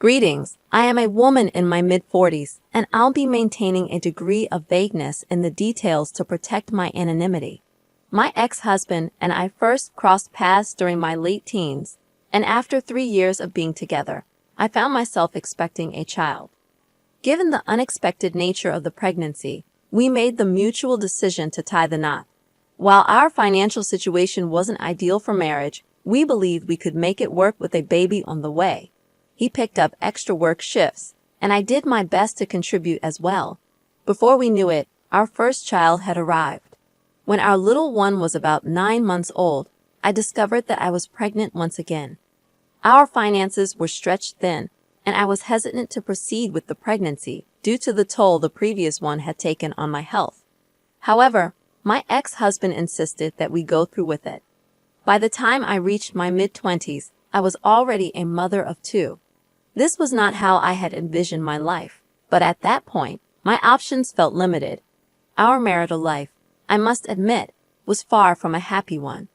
Greetings, I am a woman in my mid-40s, and I'll be maintaining a degree of vagueness in the details to protect my anonymity. My ex-husband and I first crossed paths during my late teens, and after 3 years of being together, I found myself expecting a child. Given the unexpected nature of the pregnancy, we made the mutual decision to tie the knot. While our financial situation wasn't ideal for marriage, we believed we could make it work with a baby on the way. He picked up extra work shifts, and I did my best to contribute as well. Before we knew it, our first child had arrived. When our little one was about 9 months old, I discovered that I was pregnant once again. Our finances were stretched thin, and I was hesitant to proceed with the pregnancy due to the toll the previous one had taken on my health. However, my ex-husband insisted that we go through with it. By the time I reached my mid-20s, I was already a mother of 2. This was not how I had envisioned my life, but at that point, my options felt limited. Our marital life, I must admit, was far from a happy one.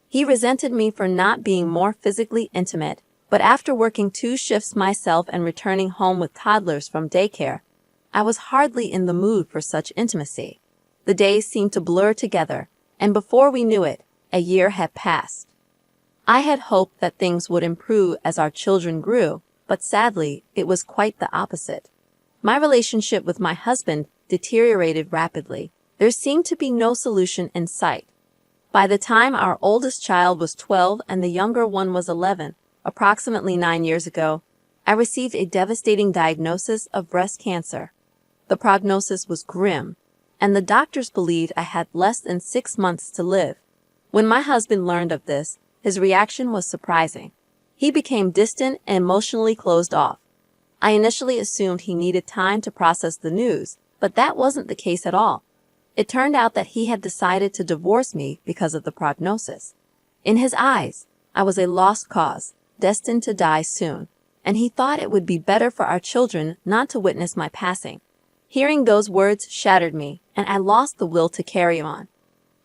He resented me for not being more physically intimate, but after working 2 shifts myself and returning home with toddlers from daycare, I was hardly in the mood for such intimacy. The days seemed to blur together, and before we knew it, a year had passed. I had hoped that things would improve as our children grew, but sadly, it was quite the opposite. My relationship with my husband deteriorated rapidly. There seemed to be no solution in sight. By the time our oldest child was 12 and the younger one was 11, approximately 9 years ago, I received a devastating diagnosis of breast cancer. The prognosis was grim, and the doctors believed I had less than 6 months to live. When my husband learned of this, his reaction was surprising. He became distant and emotionally closed off. I initially assumed he needed time to process the news, but that wasn't the case at all. It turned out that he had decided to divorce me because of the prognosis. In his eyes, I was a lost cause, destined to die soon, and he thought it would be better for our children not to witness my passing. Hearing those words shattered me, and I lost the will to carry on.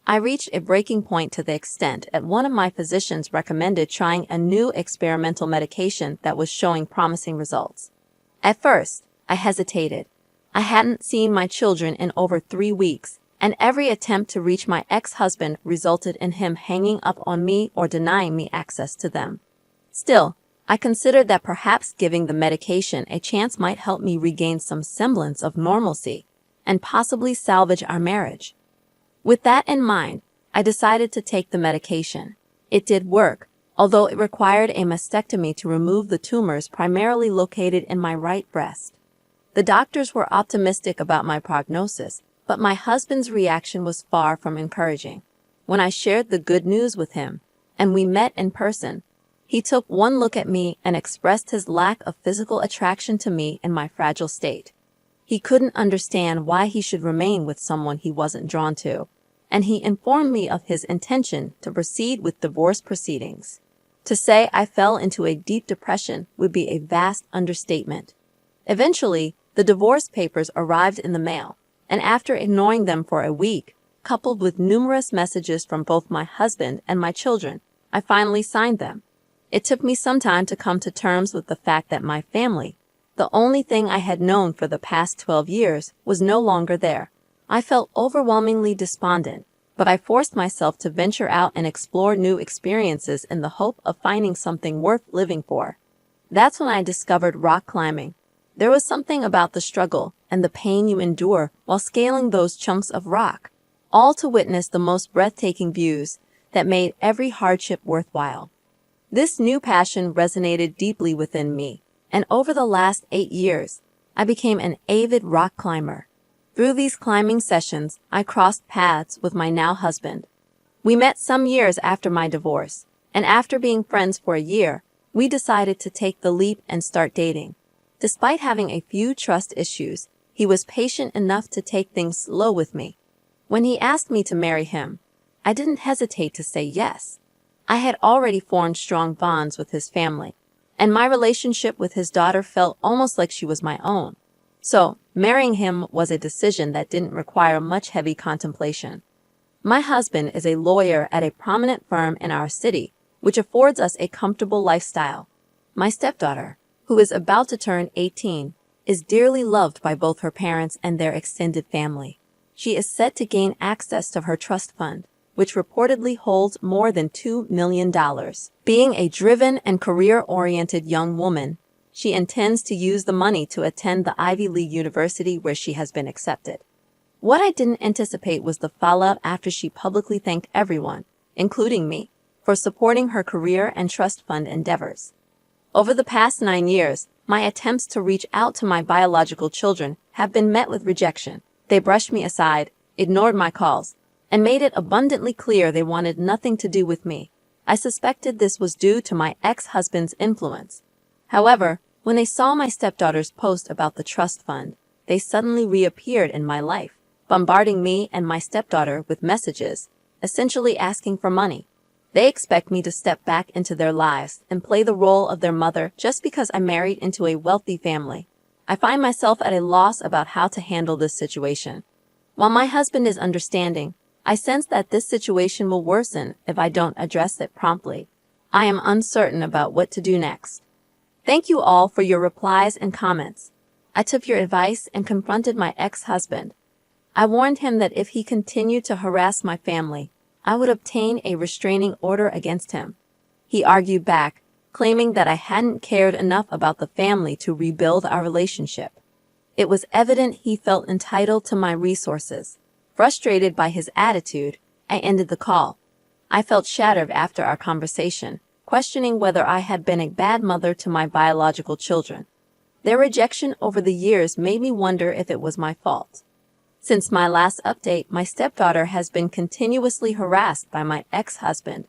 I reached a breaking point to the extent that one of my physicians recommended trying a new experimental medication that was showing promising results. At first, I hesitated. I hadn't seen my children in over 3 weeks, and every attempt to reach my ex-husband resulted in him hanging up on me or denying me access to them. Still, I considered that perhaps giving the medication a chance might help me regain some semblance of normalcy and possibly salvage our marriage. With that in mind, I decided to take the medication. It did work, although it required a mastectomy to remove the tumors primarily located in my right breast. The doctors were optimistic about my prognosis, but my husband's reaction was far from encouraging. When I shared the good news with him, and we met in person, he took one look at me and expressed his lack of physical attraction to me in my fragile state. He couldn't understand why he should remain with someone he wasn't drawn to, and he informed me of his intention to proceed with divorce proceedings. To say I fell into a deep depression would be a vast understatement. Eventually, the divorce papers arrived in the mail, and after ignoring them for a week, coupled with numerous messages from both my husband and my children, I finally signed them. It took me some time to come to terms with the fact that my family, the only thing I had known for the past 12 years, was no longer there. I felt overwhelmingly despondent, but I forced myself to venture out and explore new experiences in the hope of finding something worth living for. That's when I discovered rock climbing. There was something about the struggle and the pain you endure while scaling those chunks of rock, all to witness the most breathtaking views that made every hardship worthwhile. This new passion resonated deeply within me, and over the last 8 years, I became an avid rock climber. Through these climbing sessions, I crossed paths with my now husband. We met some years after my divorce, and after being friends for a year, we decided to take the leap and start dating. Despite having a few trust issues, he was patient enough to take things slow with me. When he asked me to marry him, I didn't hesitate to say yes. I had already formed strong bonds with his family, and my relationship with his daughter felt almost like she was my own. So, marrying him was a decision that didn't require much heavy contemplation. My husband is a lawyer at a prominent firm in our city, which affords us a comfortable lifestyle. My stepdaughter, who is about to turn 18, is dearly loved by both her parents and their extended family. She is set to gain access to her trust fund, which reportedly holds more than $2 million. Being a driven and career-oriented young woman, she intends to use the money to attend the Ivy League university where she has been accepted. What I didn't anticipate was the fallout after she publicly thanked everyone, including me, for supporting her career and trust fund endeavors. Over the past 9 years, my attempts to reach out to my biological children have been met with rejection. They brushed me aside, ignored my calls, and made it abundantly clear they wanted nothing to do with me. I suspected this was due to my ex-husband's influence. However, when they saw my stepdaughter's post about the trust fund, they suddenly reappeared in my life, bombarding me and my stepdaughter with messages, essentially asking for money. They expect me to step back into their lives and play the role of their mother just because I married into a wealthy family. I find myself at a loss about how to handle this situation. While my husband is understanding, I sense that this situation will worsen if I don't address it promptly. I am uncertain about what to do next. Thank you all for your replies and comments. I took your advice and confronted my ex-husband. I warned him that if he continued to harass my family, I would obtain a restraining order against him. He argued back, claiming that I hadn't cared enough about the family to rebuild our relationship. It was evident he felt entitled to my resources. Frustrated by his attitude, I ended the call. I felt shattered after our conversation, questioning whether I had been a bad mother to my biological children. Their rejection over the years made me wonder if it was my fault. Since my last update, my stepdaughter has been continuously harassed by my ex-husband.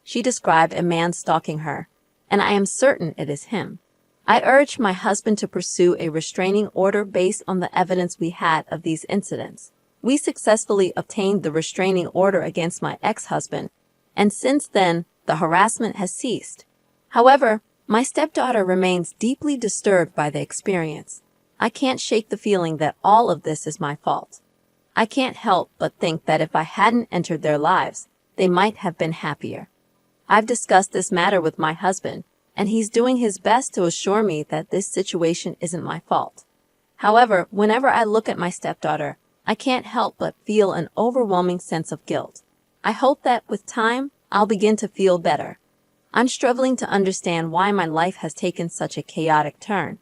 She described a man stalking her, and I am certain it is him. I urged my husband to pursue a restraining order based on the evidence we had of these incidents. We successfully obtained the restraining order against my ex-husband, and since then, the harassment has ceased. However, my stepdaughter remains deeply disturbed by the experience. I can't shake the feeling that all of this is my fault. I can't help but think that if I hadn't entered their lives, they might have been happier. I've discussed this matter with my husband, and he's doing his best to assure me that this situation isn't my fault. However, whenever I look at my stepdaughter, I can't help but feel an overwhelming sense of guilt. I hope that with time, I'll begin to feel better. I'm struggling to understand why my life has taken such a chaotic turn.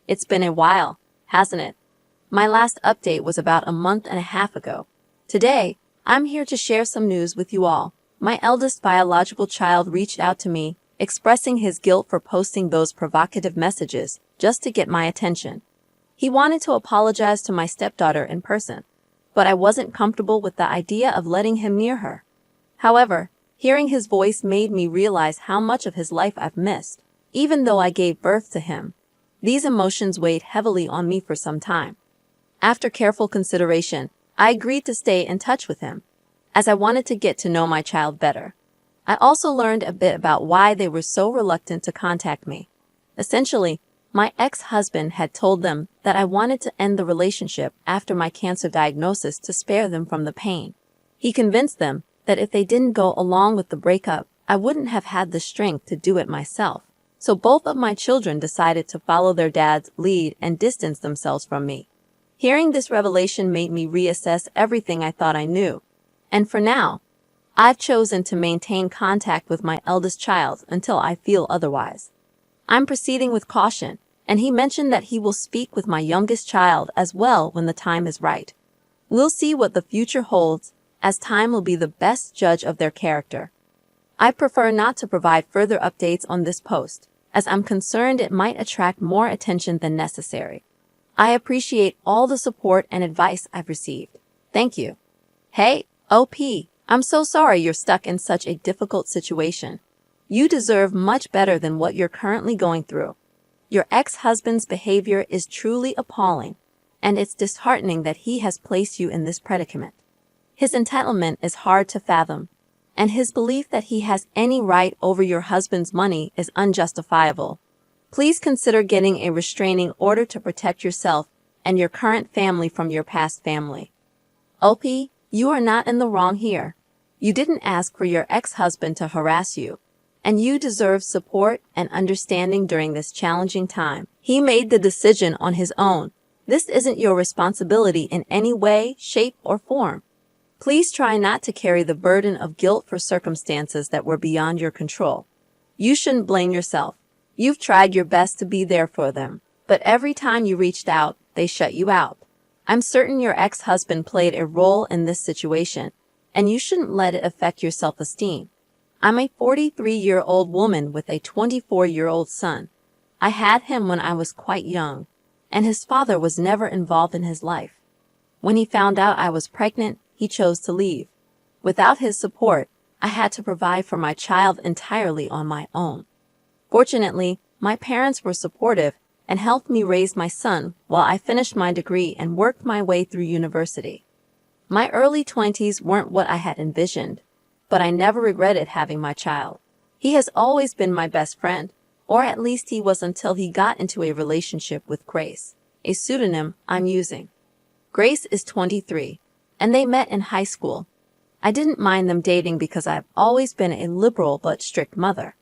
It's been a while, hasn't it? My last update was about a month and a half ago. Today, I'm here to share some news with you all. My eldest biological child reached out to me, expressing his guilt for posting those provocative messages just to get my attention. He wanted to apologize to my stepdaughter in person, but I wasn't comfortable with the idea of letting him near her. However, hearing his voice made me realize how much of his life I've missed, even though I gave birth to him. These emotions weighed heavily on me for some time. After careful consideration, I agreed to stay in touch with him, as I wanted to get to know my child better. I also learned a bit about why they were so reluctant to contact me. Essentially, my ex-husband had told them that I wanted to end the relationship after my cancer diagnosis to spare them from the pain. He convinced them that if they didn't go along with the breakup, I wouldn't have had the strength to do it myself. So both of my children decided to follow their dad's lead and distance themselves from me. Hearing this revelation made me reassess everything I thought I knew. And for now, I've chosen to maintain contact with my eldest child until I feel otherwise. I'm proceeding with caution, and he mentioned that he will speak with my youngest child as well when the time is right. We'll see what the future holds, as time will be the best judge of their character. I prefer not to provide further updates on this post, as I'm concerned it might attract more attention than necessary. I appreciate all the support and advice I've received. Thank you. Hey, OP, I'm so sorry you're stuck in such a difficult situation. You deserve much better than what you're currently going through. Your ex-husband's behavior is truly appalling, and it's disheartening that he has placed you in this predicament. His entitlement is hard to fathom, and his belief that he has any right over your husband's money is unjustifiable. Please consider getting a restraining order to protect yourself and your current family from your past family. OP, you are not in the wrong here. You didn't ask for your ex-husband to harass you. and you deserve support and understanding during this challenging time. He made the decision on his own. This isn't your responsibility in any way, shape, or form. Please try not to carry the burden of guilt for circumstances that were beyond your control. You shouldn't blame yourself. You've tried your best to be there for them, but every time you reached out, they shut you out. I'm certain your ex-husband played a role in this situation, and you shouldn't let it affect your self-esteem. I'm a 43-year-old woman with a 24-year-old son. I had him when I was quite young, and his father was never involved in his life. When he found out I was pregnant, he chose to leave. Without his support, I had to provide for my child entirely on my own. Fortunately, my parents were supportive and helped me raise my son while I finished my degree and worked my way through university. My early 20s weren't what I had envisioned, but I never regretted having my child. He has always been my best friend, or at least he was until he got into a relationship with Grace, a pseudonym I'm using. Grace is 23, and they met in high school. I didn't mind them dating because I've always been a liberal but strict mother.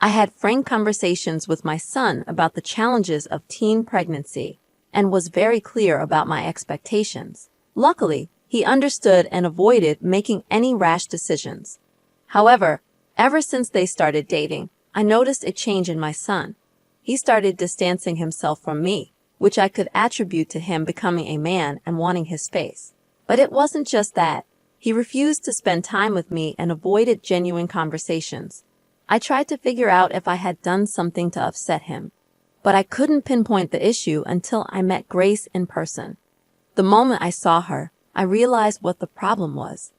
I had frank conversations with my son about the challenges of teen pregnancy and was very clear about my expectations. Luckily, he understood and avoided making any rash decisions. However, ever since they started dating, I noticed a change in my son. He started distancing himself from me, which I could attribute to him becoming a man and wanting his space. But it wasn't just that. He refused to spend time with me and avoided genuine conversations. I tried to figure out if I had done something to upset him, but I couldn't pinpoint the issue until I met Grace in person. The moment I saw her, I realized what the problem was.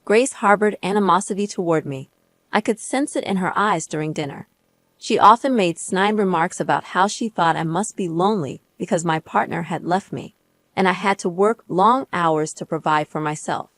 Grace harbored animosity toward me. I could sense it in her eyes during dinner. She often made snide remarks about how she thought I must be lonely because my partner had left me, and I had to work long hours to provide for myself.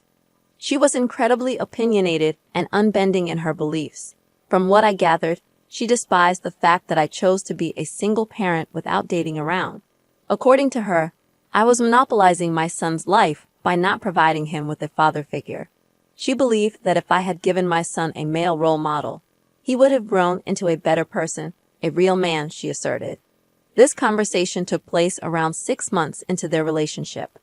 She was incredibly opinionated and unbending in her beliefs. From what I gathered, she despised the fact that I chose to be a single parent without dating around. According to her, I was monopolizing my son's life by not providing him with a father figure. She believed that if I had given my son a male role model, he would have grown into a better person, a real man, she asserted. This conversation took place around 6 months into their relationship.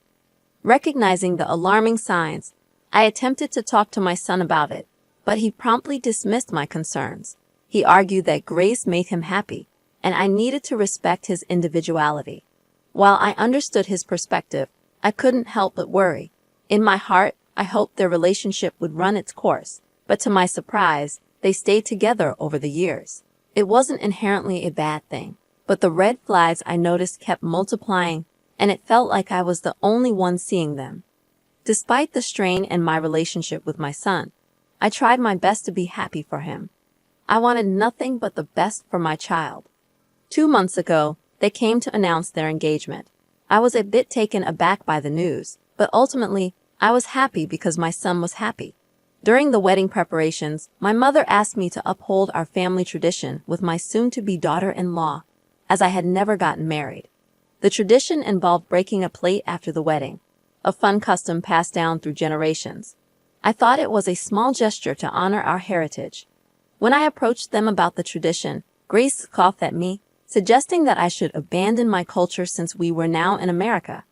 Recognizing the alarming signs, I attempted to talk to my son about it, but he promptly dismissed my concerns. He argued that Grace made him happy, and I needed to respect his individuality. While I understood his perspective, I couldn't help but worry. In my heart, I hoped their relationship would run its course, but to my surprise, they stayed together over the years. It wasn't inherently a bad thing, but the red flags I noticed kept multiplying, and it felt like I was the only one seeing them. Despite the strain in my relationship with my son, I tried my best to be happy for him. I wanted nothing but the best for my child. 2 months ago, they came to announce their engagement. I was a bit taken aback by the news, but ultimately, I was happy because my son was happy. During the wedding preparations, my mother asked me to uphold our family tradition with my soon-to-be daughter-in-law, as I had never gotten married. The tradition involved breaking a plate after the wedding, a fun custom passed down through generations. I thought it was a small gesture to honor our heritage. When I approached them about the tradition, Grace scoffed at me, suggesting that I should abandon my culture since we were now in America.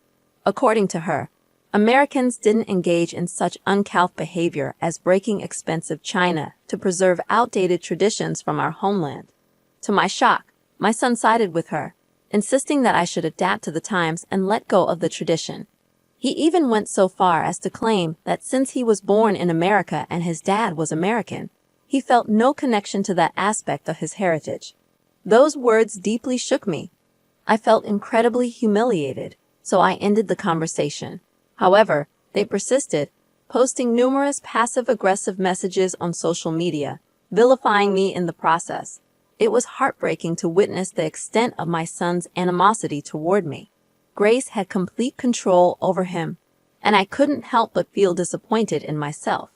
According to her, Americans didn't engage in such uncouth behavior as breaking expensive china to preserve outdated traditions from our homeland. To my shock, my son sided with her, insisting that I should adapt to the times and let go of the tradition. He even went so far as to claim that since he was born in America and his dad was American, he felt no connection to that aspect of his heritage. Those words deeply shook me. I felt incredibly humiliated, so I ended the conversation. However, they persisted, posting numerous passive-aggressive messages on social media, vilifying me in the process. It was heartbreaking to witness the extent of my son's animosity toward me. Grace had complete control over him, and I couldn't help but feel disappointed in myself.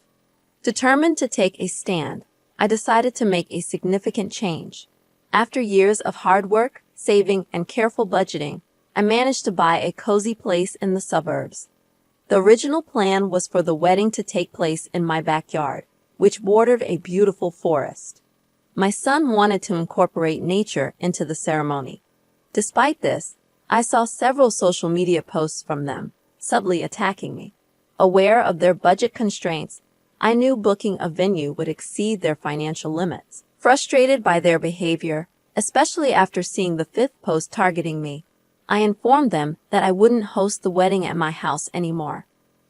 Determined to take a stand, I decided to make a significant change. After years of hard work, saving, and careful budgeting, I managed to buy a cozy place in the suburbs. The original plan was for the wedding to take place in my backyard, which bordered a beautiful forest. My son wanted to incorporate nature into the ceremony. Despite this, I saw several social media posts from them, subtly attacking me. Aware of their budget constraints, I knew booking a venue would exceed their financial limits. Frustrated by their behavior, especially after seeing the fifth post targeting me, I informed them that I wouldn't host the wedding at my house anymore.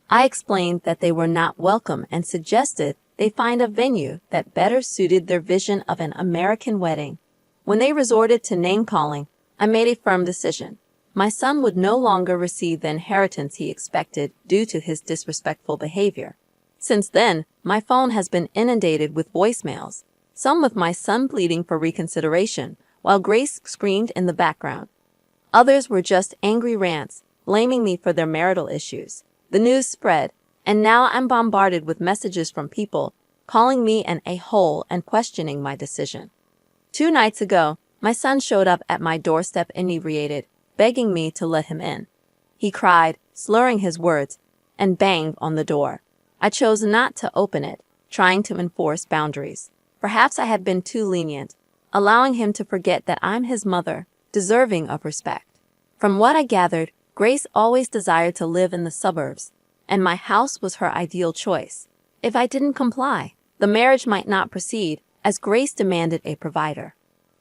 I explained that they were not welcome and suggested they find a venue that better suited their vision of an American wedding. When they resorted to name-calling, I made a firm decision. My son would no longer receive the inheritance he expected due to his disrespectful behavior. Since then, my phone has been inundated with voicemails, some with my son pleading for reconsideration, while Grace screamed in the background. Others were just angry rants, blaming me for their marital issues. The news spread, and now I'm bombarded with messages from people calling me an a-hole and questioning my decision. 2 nights ago, my son showed up at my doorstep inebriated, begging me to let him in. He cried, slurring his words, and banged on the door. I chose not to open it, trying to enforce boundaries. Perhaps I had been too lenient, allowing him to forget that I'm his mother, deserving of respect. From what I gathered, Grace always desired to live in the suburbs, and my house was her ideal choice. If I didn't comply, the marriage might not proceed, as Grace demanded a provider.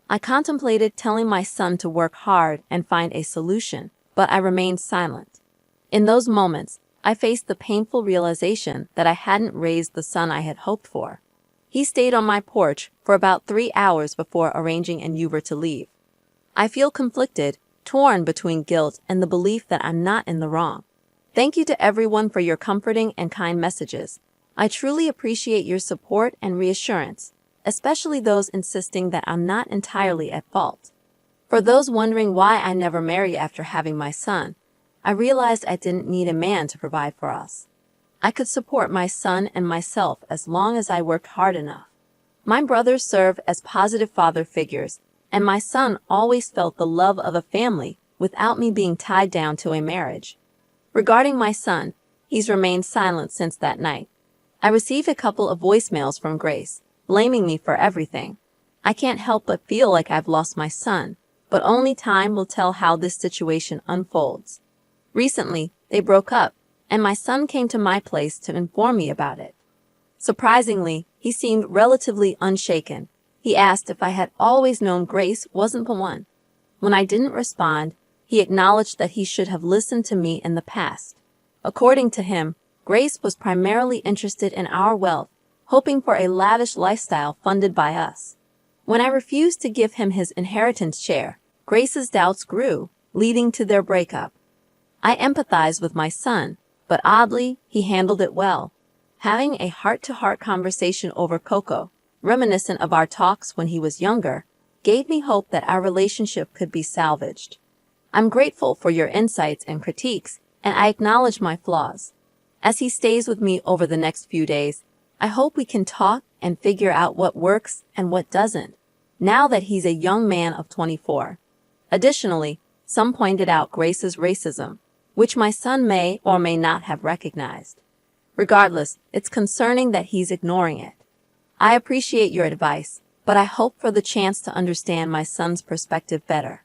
I contemplated telling my son to work hard and find a solution, but I remained silent. In those moments, I faced the painful realization that I hadn't raised the son I had hoped for. He stayed on my porch for about 3 hours before arranging an Uber to leave. I feel conflicted, torn between guilt and the belief that I'm not in the wrong. Thank you to everyone for your comforting and kind messages. I truly appreciate your support and reassurance, especially those insisting that I'm not entirely at fault. For those wondering why I never married after having my son, I realized I didn't need a man to provide for us. I could support my son and myself as long as I worked hard enough. My brothers serve as positive father figures, and my son always felt the love of a family without me being tied down to a marriage. Regarding my son, he's remained silent since that night. I received a couple of voicemails from Grace, blaming me for everything. I can't help but feel like I've lost my son, but only time will tell how this situation unfolds. Recently, they broke up, and my son came to my place to inform me about it. Surprisingly, he seemed relatively unshaken. He asked if I had always known Grace wasn't the one. When I didn't respond, he acknowledged that he should have listened to me in the past. According to him, Grace was primarily interested in our wealth, hoping for a lavish lifestyle funded by us. When I refused to give him his inheritance share, Grace's doubts grew, leading to their breakup. I empathized with my son, but oddly, he handled it well. Having a heart-to-heart conversation over cocoa, reminiscent of our talks when he was younger, gave me hope that our relationship could be salvaged. I'm grateful for your insights and critiques, and I acknowledge my flaws. As he stays with me over the next few days, I hope we can talk and figure out what works and what doesn't, now that he's a young man of 24. Additionally, some pointed out Grace's racism, which my son may or may not have recognized. Regardless, it's concerning that he's ignoring it. I appreciate your advice, but I hope for the chance to understand my son's perspective better.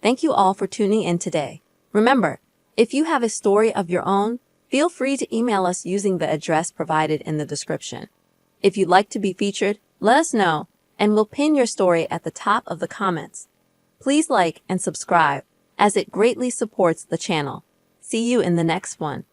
Thank you all for tuning in today. Remember, if you have a story of your own, feel free to email us using the address provided in the description. If you'd like to be featured, let us know, and we'll pin your story at the top of the comments. Please like and subscribe, as it greatly supports the channel. See you in the next one.